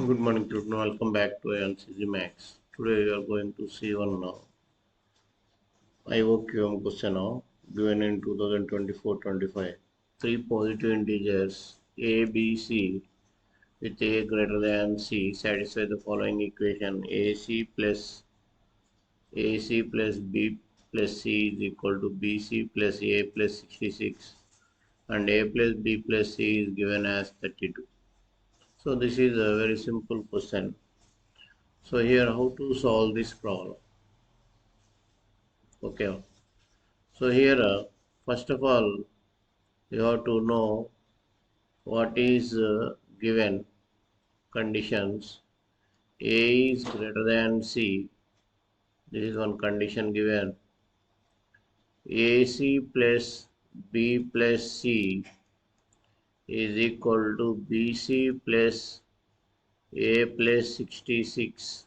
Good morning, children. Welcome back to Max. Today we are going to see one Ioqm question given in 2024-25. Three positive integers a, b, c with a greater than c satisfy the following equation: ac plus b plus c is equal to bc plus a plus 66, and a plus b plus c is given as 32. So this is a very simple question. So here, how to solve this problem? Okay. So here, first of all, you have to know what is given conditions. A is greater than C. This is one condition given. AC plus B plus C is equal to BC plus A plus 66.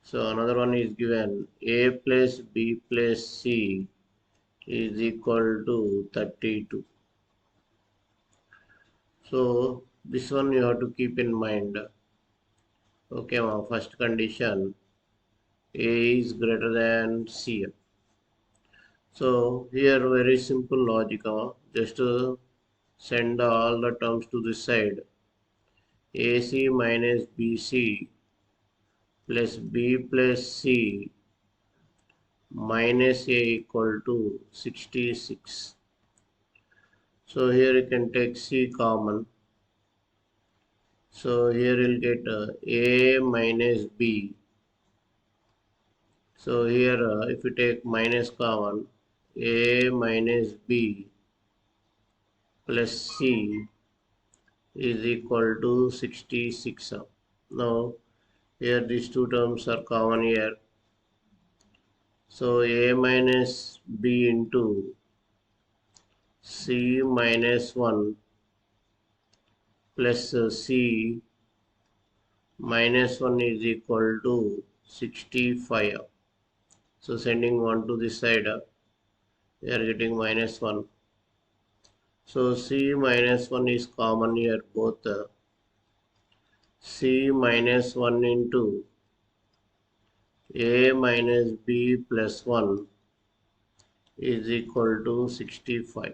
So another one is given. A plus B plus C is equal to 32. So this one you have to keep in mind. Okay, first condition, A is greater than C. So here very simple logic. Just send all the terms to this side. AC minus BC plus B plus C minus A equal to 66. So here you can take C common. So here you'll get A minus B. So here if you take minus common, A minus B plus C is equal to 66. Now here these two terms are common here. So A minus B into C minus 1 plus C minus 1 is equal to 65. So sending 1 to this side, we are getting minus 1. So C minus 1 is common here, both C minus 1 into A minus B plus 1 is equal to 65.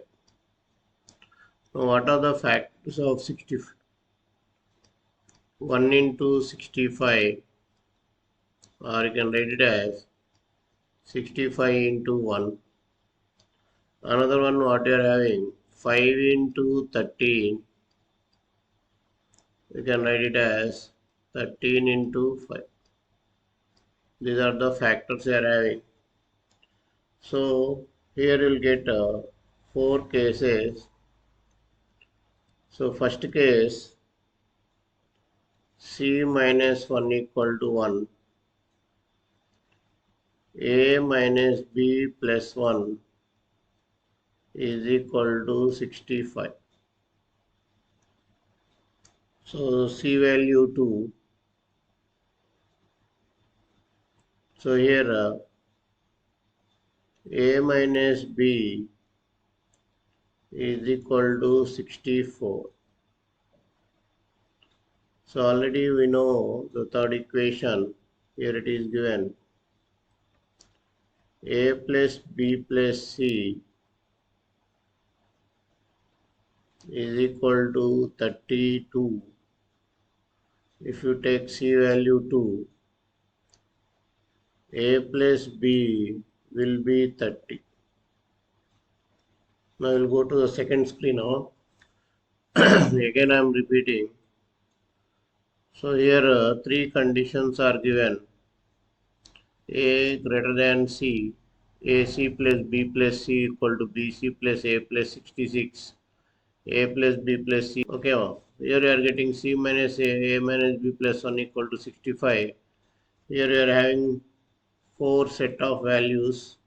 Now what are the factors of 65? 1 into 65, or you can write it as 65 into 1. Another one what you are having, 5 into 13, you can write it as 13 into 5. These are the factors you are having. So here you will get 4 cases. So first case, C minus 1 equal to 1, A minus B plus 1 is equal to 65. So C value 2. So here A minus B is equal to 64. So already we know the third equation. Here it is given. A plus B plus C is equal to 32. If you take C value 2, A plus B will be 30. Now we'll go to the second screen now. Again I am repeating. So here three conditions are given. A greater than C, AC plus B plus C equal to BC plus A plus 66, A plus B plus C. Okay, here you are getting C minus A minus B plus 1 equal to 65. Here you are having 4 set of values.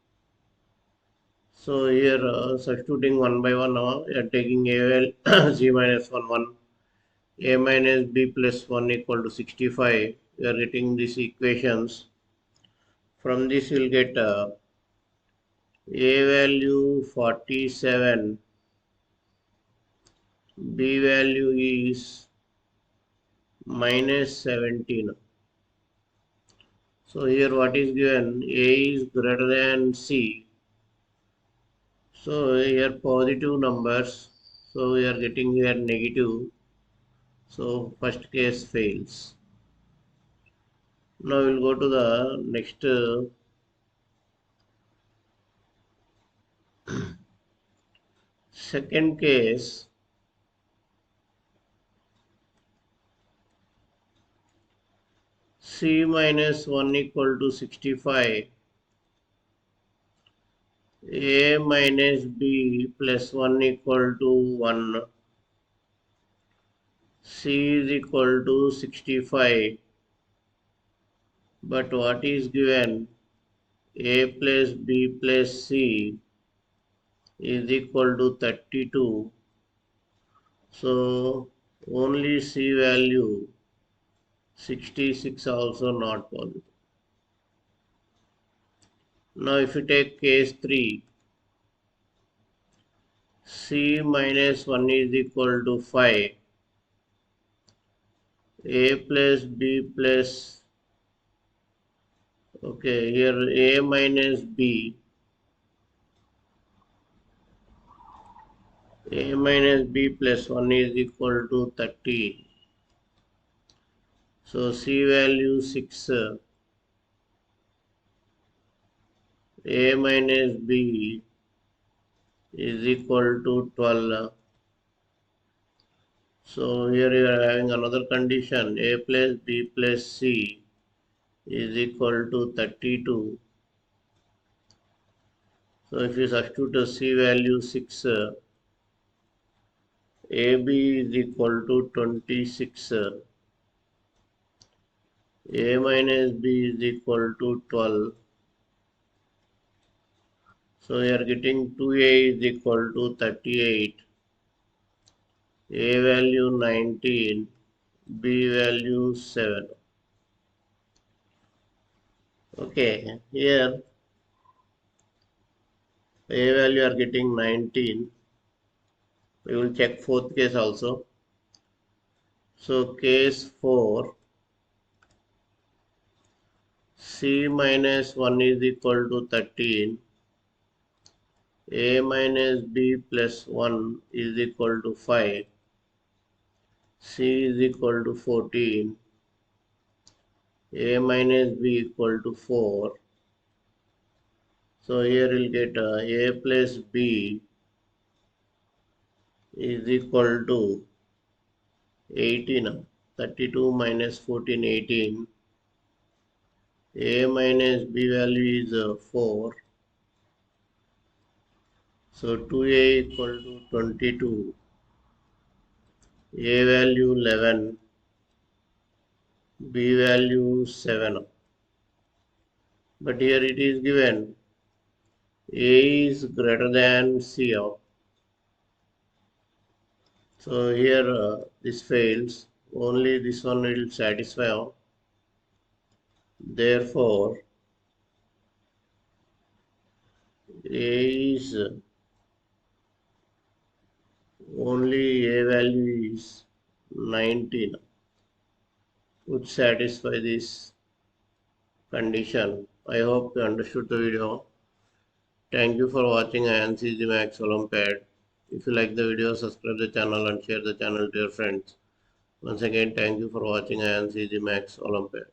So here substituting one by one, you are taking A C minus 1, A minus B plus 1 equal to 65. You are getting these equations. From this you will get A value 47, B value is minus 17. So here what is given? A is greater than C. So here positive numbers. So we are getting here negative. So first case fails. Now we'll go to the next second case. C minus 1 equal to 65. A minus B plus 1 equal to 1. C is equal to 65. But what is given? A plus B plus C is equal to 32. So only C value 66 also not possible. Now if you take case 3, C minus 1 is equal to 5. A plus B plus, okay, here A minus B. A minus B plus 1 is equal to 30. So C value 6. A minus B is equal to 12. So here you are having another condition. A plus B plus C is equal to 32. So if you substitute the C value 6, AB is equal to 26. A minus B is equal to 12. So you are getting 2A is equal to 38. A value 19. B value 7. Okay, here A value are getting 19. We will check fourth case also. So case 4, C minus 1 is equal to 13. A minus B plus 1 is equal to 5. C is equal to 14. A minus B equal to 4. So here we'll get A plus B is equal to 18. 32 minus 14, 18. A minus B value is 4. So 2A equal to 22. A value 11. B value 7. But here it is given A is greater than C. So here this fails. Only this one will satisfy. Therefore, A is only A value is 19. Would satisfy this condition. I hope you understood the video. Thank you for watching INMO Olympiad. If you like the video, subscribe the channel and share the channel to your friends. Once again, thank you for watching INMO Olympiad.